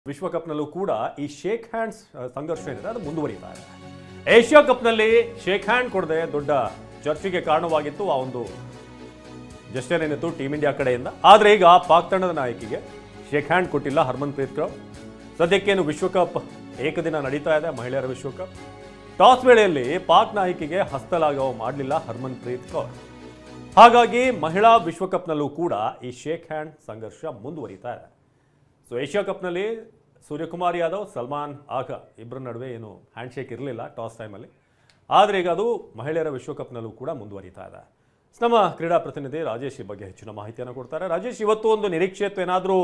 ವಿಶ್ವಕಪ್ನಲ್ಲೂ ಕೂಡ ಈ shake hands ಸಂಘರ್ಷ ಏನಿದೆ ಅದು ಮುಂದುವರಿತಾ ಇದೆ. ಏಷ್ಯಾ ಕಪ್ನಲ್ಲಿ ಶೇಕ್ ಹ್ಯಾಂಡ್ ಕೊಡದೆ ದೊಡ್ಡ ಚರ್ಚೆಗೆ ಕಾರಣವಾಗಿತ್ತು. ಆ ಒಂದು ಜಸ್ಟರ್ ಏನಿತ್ತು ಟೀಮ್ ಇಂಡಿಯಾ ಕಡೆಯಿಂದ. ಆದರೆ ಈಗ ಪಾಕ್ ತಂಡದ ನಾಯಕಿಗೆ ಶೇಕ್ ಹ್ಯಾಂಡ್ ಕೊಟ್ಟಿಲ್ಲ ಹರ್ಮನ್‌ಪ್ರೀತ್ ಕೌರ್. ಸದ್ಯಕ್ಕೇನು ವಿಶ್ವಕಪ್ ಏಕದಿನ ನಡೀತಾ ಇದೆ, ಮಹಿಳೆಯರ ವಿಶ್ವಕಪ್. ಟಾಸ್ ವೇಳೆಯಲ್ಲಿ ಪಾಕ್ ನಾಯಕಿಗೆ ಹಸ್ತಲಾಘವ ಮಾಡಲಿಲ್ಲ ಹರ್ಮನ್‌ಪ್ರೀತ್ ಕೌರ್. ಹಾಗಾಗಿ ಮಹಿಳಾ ವಿಶ್ವಕಪ್ನಲ್ಲೂ ಕೂಡ ಈ ಶೇಕ್ ಹ್ಯಾಂಡ್ ಸಂಘರ್ಷ ಮುಂದುವರಿತಾ ಇದೆ. ಸೊ ಏಷ್ಯಾ ಕಪ್ನಲ್ಲಿ ಸೂರ್ಯಕುಮಾರ್ ಯಾದವ್, ಸಲ್ಮಾನ್ ಆಘಾ ಇಬ್ಬರ ನಡುವೆ ಏನು ಹ್ಯಾಂಡ್ ಶೇಕ್ ಇರಲಿಲ್ಲ ಟಾಸ್ ಟೈಮಲ್ಲಿ. ಆದರೆ ಈಗ ಅದು ಮಹಿಳೆಯರ ವಿಶ್ವಕಪ್ನಲ್ಲೂ ಕೂಡ ಮುಂದುವರಿತಾ ಇದೆ. ನಮ್ಮ ಕ್ರೀಡಾ ಪ್ರತಿನಿಧಿ ರಾಜೇಶ್ ಈ ಬಗ್ಗೆ ಹೆಚ್ಚಿನ ಮಾಹಿತಿಯನ್ನು ಕೊಡ್ತಾರೆ. ರಾಜೇಶ್, ಇವತ್ತು ಒಂದು ನಿರೀಕ್ಷೆ ಇತ್ತು, ಏನಾದರೂ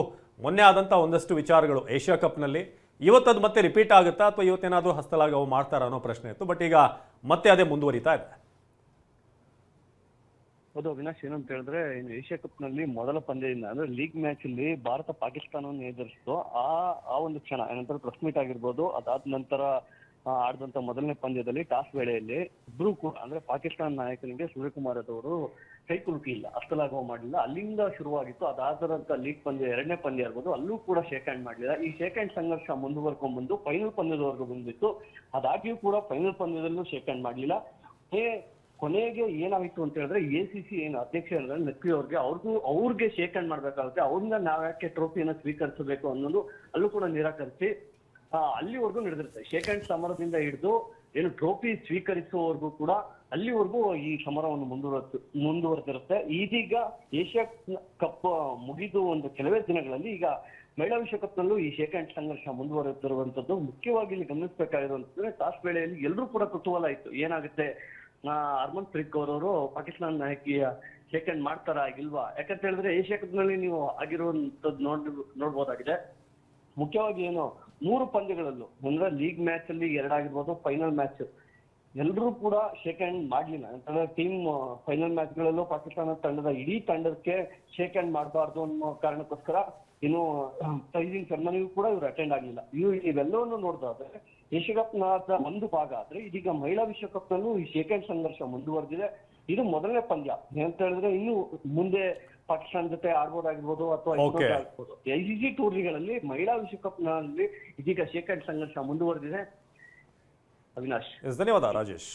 ಮೊನ್ನೆ ಆದಂಥ ಒಂದಷ್ಟು ವಿಚಾರಗಳು ಏಷ್ಯಾ ಕಪ್ನಲ್ಲಿ ಇವತ್ತದು ಮತ್ತೆ ರಿಪೀಟ್ ಆಗುತ್ತಾ ಅಥವಾ ಇವತ್ತೇನಾದರೂ ಹಸ್ತಲಾಘವ ಮಾಡ್ತಾರಾ ಅನ್ನೋ ಪ್ರಶ್ನೆ ಇತ್ತು. ಬಟ್ ಈಗ ಮತ್ತೆ ಅದೇ ಮುಂದುವರಿತಾ ಇದೆ. ಹೌದು ಅವಿನಾಶ್, ಏನಂತ ಹೇಳಿದ್ರೆ ಇನ್ನು ಏಷ್ಯಾ ಕಪ್ ನಲ್ಲಿ ಮೊದಲ ಪಂದ್ಯದಿಂದ ಅಂದ್ರೆ ಲೀಗ್ ಮ್ಯಾಚ್ ಅಲ್ಲಿ ಭಾರತ ಪಾಕಿಸ್ತಾನವನ್ನು ಎದುರಿಸಿತು. ಆ ಒಂದು ಕ್ಷಣ ಏನಂತಾರೆ ಪ್ರೆಸ್ ಮೀಟ್ ಆಗಿರ್ಬೋದು, ಅದಾದ ನಂತರ ಆಡಿದಂತ ಮೊದಲನೇ ಪಂದ್ಯದಲ್ಲಿ ಟಾಸ್ ವೇಳೆಯಲ್ಲಿ ಇಬ್ರು ಕೂಡ ಅಂದ್ರೆ ಪಾಕಿಸ್ತಾನ ನಾಯಕನಿಗೆ ಸೂರ್ಯಕುಮಾರ್ ಅವರು ಕೈ ಕುಲುಕಿಲ್ಲ, ಹಸ್ತಲಾಘವ ಮಾಡಲಿಲ್ಲ. ಅಲ್ಲಿಂದ ಶುರುವಾಗಿತ್ತು. ಅದಾದಂತ ಲೀಗ್ ಪಂದ್ಯ ಎರಡನೇ ಪಂದ್ಯ ಇರ್ಬೋದು, ಅಲ್ಲೂ ಕೂಡ ಶೇಕ್ ಹ್ಯಾಂಡ್ ಮಾಡಲಿಲ್ಲ. ಈ ಶೇಕ್ ಹ್ಯಾಂಡ್ ಸಂಘರ್ಷ ಮುಂದುವರ್ಕೊಂಡ್ಬಂದು ಫೈನಲ್ ಪಂದ್ಯದವರೆಗೂ ಬಂದಿತ್ತು. ಅದಾಗಿಯೂ ಕೂಡ ಫೈನಲ್ ಪಂದ್ಯದಲ್ಲೂ ಶೇಕ್ ಹ್ಯಾಂಡ್ ಮಾಡಲಿಲ್ಲ. ಕೊನೆಗೆ ಏನಾಗಿತ್ತು ಅಂತ ಹೇಳಿದ್ರೆ ACC ಏನು ಅಧ್ಯಕ್ಷ ಅಂದ್ರೆ ನಕ್ವಿ ಅವ್ರಿಗೆ ಶೇಕ್ ಹ್ಯಾಂಡ್ ಮಾಡ್ಬೇಕಾಗುತ್ತೆ. ಅವ್ರನ್ನ ನಾವ್ ಯಾಕೆ ಟ್ರೋಫಿಯನ್ನ ಸ್ವೀಕರಿಸಬೇಕು ಅನ್ನೋದು ಅಲ್ಲೂ ಕೂಡ ನಿರಾಕರಿಸಿ ಅಲ್ಲಿವರೆಗೂ ನಡೆದಿರುತ್ತೆ. ಶೇಕ್ ಹ್ಯಾಂಡ್ ಸಮರದಿಂದ ಹಿಡಿದು ಏನು ಟ್ರೋಫಿ ಸ್ವೀಕರಿಸುವವರೆಗೂ ಕೂಡ ಅಲ್ಲಿವರೆಗೂ ಈ ಸಮರವನ್ನು ಮುಂದುವರೆದಿರುತ್ತೆ. ಇದೀಗ ಏಷ್ಯಾ ಕಪ್ ಮುಗಿದು ಒಂದು ಕೆಲವೇ ದಿನಗಳಲ್ಲಿ ಈಗ ಮಹಿಳಾ ವಿಶ್ವಕಪ್ ನಲ್ಲೂ ಈ ಶೇಕ್ ಹ್ಯಾಂಡ್ ಸಂಘರ್ಷ ಮುಂದುವರೆದಿರುವಂತದ್ದು. ಮುಖ್ಯವಾಗಿ ಇಲ್ಲಿ ಗಮನಿಸಬೇಕಾಗಿರುವಂತಂದ್ರೆ ಟಾಸ್ ವೇಳೆಯಲ್ಲಿ ಎಲ್ಲರೂ ಕೂಡ ಕುತೂಹಲ ಇತ್ತು, ಏನಾಗುತ್ತೆ ಹರ್ಮನ್‌ಪ್ರೀತ್ ಕೌರ್ ಅವರು ಪಾಕಿಸ್ತಾನ ನಾಯಕಿಯ ಶೇಕ್ ಹ್ಯಾಂಡ್ ಮಾಡ್ತಾರಾ ಇಲ್ವಾ. ಯಾಕಂತ ಹೇಳಿದ್ರೆ ಏಷ್ಯಾ ಕಪ್ ನಲ್ಲಿ ನೀವು ಆಗಿರುವಂತದ್ದು ನೋಡ್ಬೋದಾಗಿದೆ. ಮುಖ್ಯವಾಗಿ ಏನು 3 ಪಂದ್ಯಗಳಲ್ಲೂ ಅಂದ್ರೆ ಲೀಗ್ ಮ್ಯಾಚ್ ಅಲ್ಲಿ 2 ಆಗಿರ್ಬೋದು, ಫೈನಲ್ ಮ್ಯಾಚ್ ಎಲ್ಲರೂ ಕೂಡ ಶೇಕ್ ಹ್ಯಾಂಡ್ ಮಾಡ್ಲಿಲ್ಲ. ಅಂತಂದ್ರೆ ಟೀಮ್ ಫೈನಲ್ ಮ್ಯಾಚ್ ಗಳಲ್ಲೂ ಪಾಕಿಸ್ತಾನ ತಂಡದ ಇಡೀ ತಂಡಕ್ಕೆ ಶೇಕ್ ಹ್ಯಾಂಡ್ ಮಾಡಬಾರ್ದು ಅನ್ನೋ ಕಾರಣಕ್ಕೋಸ್ಕರ ಇನ್ನು ಪ್ರೈಸಿಂಗ್ ಸೆರೆಮನಿಗೂ ಕೂಡ ಇವರು ಅಟೆಂಡ್ ಆಗ್ಲಿಲ್ಲ. ಇವೆಲ್ಲವನ್ನು ನೋಡಿದ್ರೆ ಏಷ್ಯಾ ಕಪ್ ನ ಒಂದು ಭಾಗ ಆದ್ರೆ ಇದೀಗ ಮಹಿಳಾ ವಿಶ್ವಕಪ್ ನಲ್ಲೂ ಈ ಶೇಕ್ ಹ್ಯಾಂಡ್ ಸಂಘರ್ಷ ಮುಂದುವರೆದಿದೆ. ಇದು ಮೊದಲನೇ ಪಂದ್ಯ. ಏನಂತ ಹೇಳಿದ್ರೆ ಇನ್ನು ಮುಂದೆ ಪಾಕಿಸ್ತಾನ ಜೊತೆ ಆಡ್ಬೋದಾಗಿರ್ಬೋದು ಅಥವಾ ಆಗ್ಬೋದು. ICC ಟೂರ್ನಿಗಳಲ್ಲಿ ಮಹಿಳಾ ವಿಶ್ವಕಪ್ ನಲ್ಲಿ ಇದೀಗ ಶೇಕ್ ಹ್ಯಾಂಡ್ ಸಂಘರ್ಷ ಮುಂದುವರೆದಿದೆ. ಅವಿನಾಶ್, ಧನ್ಯವಾದ ರಾಜೇಶ್.